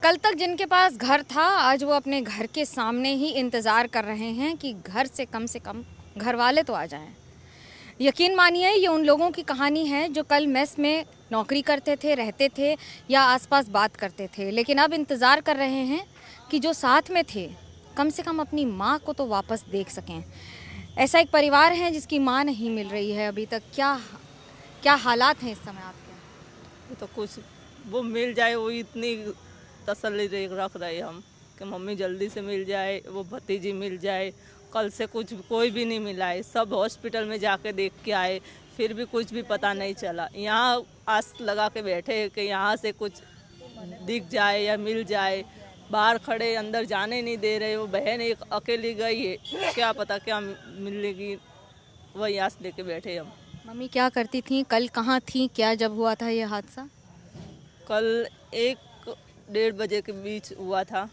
कल तक जिनके पास घर था, आज वो अपने घर के सामने ही इंतज़ार कर रहे हैं कि घर से कम घर वाले तो आ जाएं। यकीन मानिए, ये उन लोगों की कहानी है जो कल मेस में नौकरी करते थे, रहते थे या आसपास बात करते थे, लेकिन अब इंतज़ार कर रहे हैं कि जो साथ में थे कम से कम अपनी माँ को तो वापस देख सकें। ऐसा एक परिवार है जिसकी माँ नहीं मिल रही है अभी तक। क्या क्या हालात हैं इस समय आपके? ये तो कुछ वो मिल जाए, वो इतनी तसल्ली रख रहे हम कि मम्मी जल्दी से मिल जाए, वो भतीजी मिल जाए। कल से कुछ कोई भी नहीं मिला है, सब हॉस्पिटल में जाके देख के आए, फिर भी कुछ भी पता नहीं चला। यहाँ आस लगा के बैठे हैं कि यहाँ से कुछ दिख जाए या मिल जाए। बाहर खड़े, अंदर जाने नहीं दे रहे। वो बहन एक अकेली गई है, क्या पता क्या मिलेगी, वही आस लेके बैठे हम। मम्मी क्या करती थी, कल कहाँ थी, क्या जब हुआ था ये हादसा? कल 1-1:30 के बीच हुआ था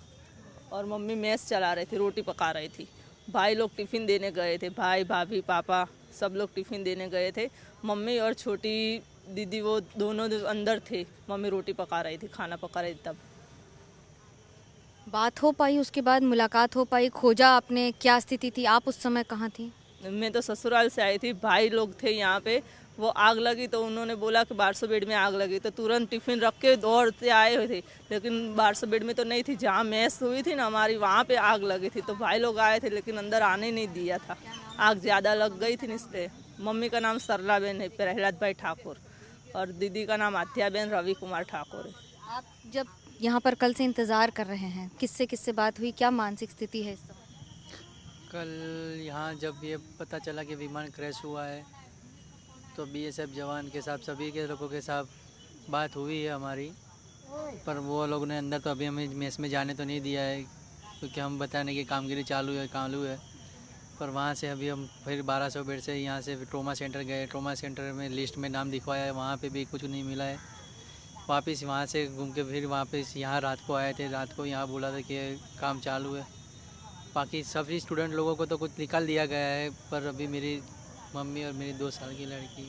और मम्मी मैस चला रही थी, रोटी पका रही थी। भाई लोग टिफ़िन देने गए थे, भाई भाभी पापा सब लोग टिफ़िन देने गए थे। मम्मी और छोटी दीदी वो दोनों अंदर थे। मम्मी रोटी पका रही थी, खाना पका रही थी। तब बात हो पाई, उसके बाद मुलाकात हो पाई, खोजा आपने, क्या स्थिति थी, आप उस समय कहाँ थी? मैं तो ससुराल से आई थी, भाई लोग थे यहाँ पे। वो आग लगी तो उन्होंने बोला कि 1200 बेड में आग लगी, तो तुरंत टिफ़िन रख के दौड़ते आए हुए थे। लेकिन 1200 बेड में तो नहीं थी, जहाँ मैस हुई थी ना हमारी, वहाँ पे आग लगी थी। तो भाई लोग आए थे लेकिन अंदर आने नहीं दिया था, आग ज़्यादा लग गई थी इसलिए। मम्मी का नाम सरला बेन है, प्रहलाद भाई ठाकुर, और दीदी का नाम आत्या बेन रवि कुमार ठाकुर है। आप जब यहाँ पर कल से इंतज़ार कर रहे हैं, किससे किससे बात हुई, क्या मानसिक स्थिति है इस समय? कल यहाँ जब ये पता चला कि विमान क्रैश हुआ है तो बीएसएफ जवान के साथ सभी के लोगों के साथ बात हुई है हमारी, पर वो लोग ने अंदर तो अभी हमें मेस में जाने तो नहीं दिया है, क्योंकि हम बताने की कामगिरी चालू है। पर वहाँ से अभी हम फिर 1200 बेड से यहाँ से ट्रोमा सेंटर गए। ट्रोमा सेंटर में लिस्ट में नाम दिखवाया है, वहाँ पे भी कुछ नहीं मिला है। वापस वहाँ से घूम के फिर वापस यहाँ रात को आए थे। रात को यहाँ बोला था कि काम चालू है। बाकी सभी स्टूडेंट लोगों को तो कुछ निकाल दिया गया है, पर अभी मेरी मम्मी और मेरी 2 साल की लड़की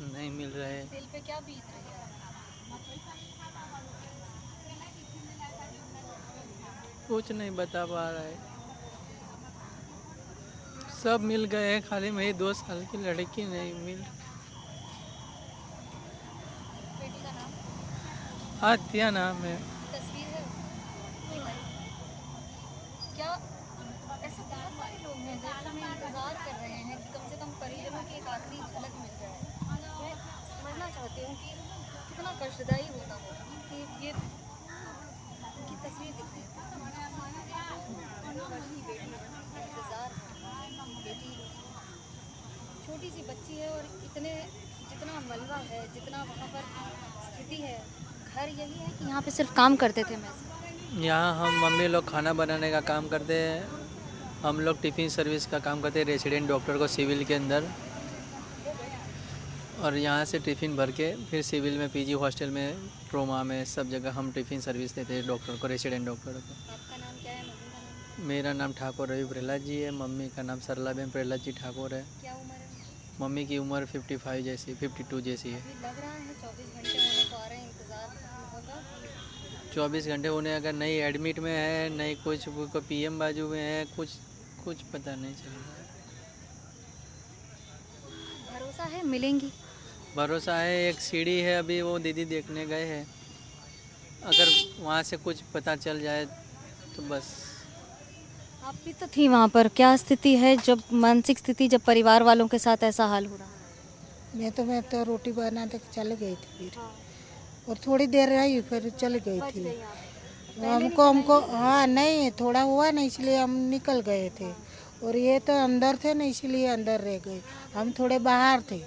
नहीं मिल रहे। दिल पे क्या बीत रही है? कुछ नहीं बता पा रहा है। सब मिल गए हैं, खाली मेरी 2 साल की लड़की नहीं मिल। बेटी का नाम? आत्या नाम है। तस्वीर है? क्या ऐसे बहुत सारे लोग हैं जो इस समय इंतज़ार कर रहे हैं कि कम से कम परिजनों की एक आखिरी झलक मिल जाए। मैं समझना चाहती हूँ कि कितना कष्टदायी होता होगा कि ये की तस्वीर दिख रही है। 9 वर्ष की बेटी, इंतज़ार, बेटी छोटी सी बच्ची है और इतने जितना मलबा है, जितना वहाँ पर स्थिति है, घर यही है कि यहाँ पे सिर्फ काम करते थे मैं? यहाँ हम मम्मी लोग खाना बनाने का काम करते हैं, हम लोग टिफ़िन सर्विस का काम करते हैं रेसिडेंट डॉक्टर को सिविल के अंदर, और यहाँ से टिफ़िन भर के फिर सिविल में पीजी हॉस्टल में ट्रोमा में सब जगह हम टिफ़िन सर्विस देते हैं डॉक्टर को, रेसिडेंट डॉक्टर को। आपका नाम क्या है, मम्मी का नाम? मेरा नाम ठाकुर रवि प्रहलाद जी है, मम्मी का नाम सरला बेन प्रहलाद जी ठाकुर है। क्या उम्र है? मम्मी की उम्र 55 जैसी 52 जैसी है। अभी लग रहा है 24 घंटे होने को आ रहे हैं, इंतज़ार होगा। 24 घंटे होने, अगर नहीं एडमिट में है, नहीं कुछ को पीएम बाजू में है, कुछ पता नहीं चल रहा है। भरोसा है मिलेंगी? भरोसा है, एक सीढ़ी है, अभी वो दीदी देखने गए हैं, अगर वहाँ से कुछ पता चल जाए तो बस। आप भी तो थी वहाँ पर, क्या स्थिति है जब मानसिक स्थिति, जब परिवार वालों के साथ ऐसा हाल हो रहा है? मैं तो रोटी बनाते चल गई थी फिर, और थोड़ी देर रही फिर चल गई थी। हमको हाँ नहीं थोड़ा हुआ ना, इसलिए हम निकल गए थे, और ये तो अंदर थे ना इसलिए अंदर रह गए। हम थोड़े बाहर थे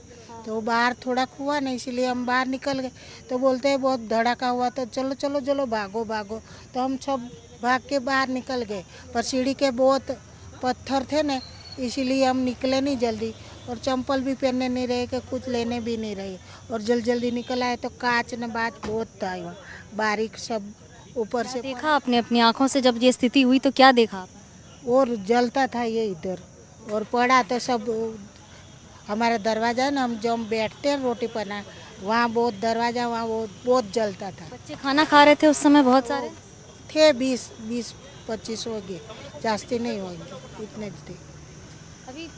तो बाहर थोड़ा हुआ ना, इसलिए हम बाहर निकल गए। तो बोलते हैं बहुत धड़ाका हुआ, तो चलो चलो चलो भागो भागो, तो हम सब भाग के बाहर निकल गए। पर सीढ़ी के बहुत पत्थर थे ना, इसीलिए हम निकले नहीं जल्दी, और चंपल भी पहनने नहीं रहे कि कुछ लेने भी नहीं रहे, और जल्दी निकल आए तो कांच न बाज बहुत था यूँ बारीक सब ऊपर से। देखा आपने अपनी आंखों से जब ये स्थिति हुई तो क्या देखा आपने? और जलता था ये इधर, और पड़ा तो सब हमारा दरवाज़ा है ना, हम जब बैठते हैं रोटी बना वहाँ बहुत दरवाज़ा वहाँ बहुत जलता था। बच्चे खाना खा रहे थे उस समय बहुत सारे। थे 20-25 हो गए, जास्ती नहीं होंगे, इतने थे। अभी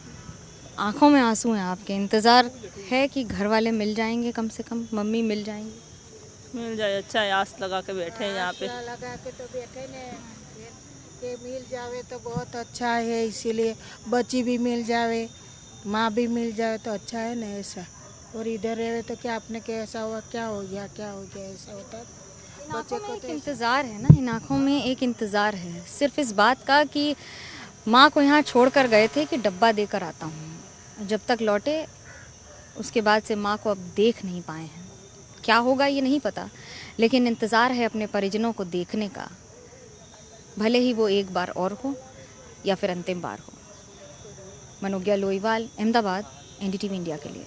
आंखों में आंसू हैं आपके, इंतज़ार है कि घर वाले मिल जाएंगे, कम से कम मम्मी मिल जाएंगी। मिल जाए अच्छा है, आस लगा के बैठे हैं यहाँ पे। आसरा लगा के तो बैठे ने के मिल जावे तो बहुत अच्छा है, इसीलिए बच्ची भी मिल जावे, माँ भी मिल जावे तो अच्छा है ना ऐसा। और इधर रहे तो क्या आपने कैसा हुआ, क्या हो गया ऐसा होता है। बच्चे को तो इंतज़ार है ना, इन आँखों में एक इंतज़ार है सिर्फ इस बात का कि माँ को यहाँ छोड़ कर गए थे कि डब्बा देकर आता हूँ। जब तक लौटे उसके बाद से माँ को अब देख नहीं पाए हैं। क्या होगा ये नहीं पता, लेकिन इंतज़ार है अपने परिजनों को देखने का, भले ही वो एक बार और हो या फिर अंतिम बार हो। मनोज्ञा लोईवाल, अहमदाबाद, एनडीटीवी इंडिया के लिए।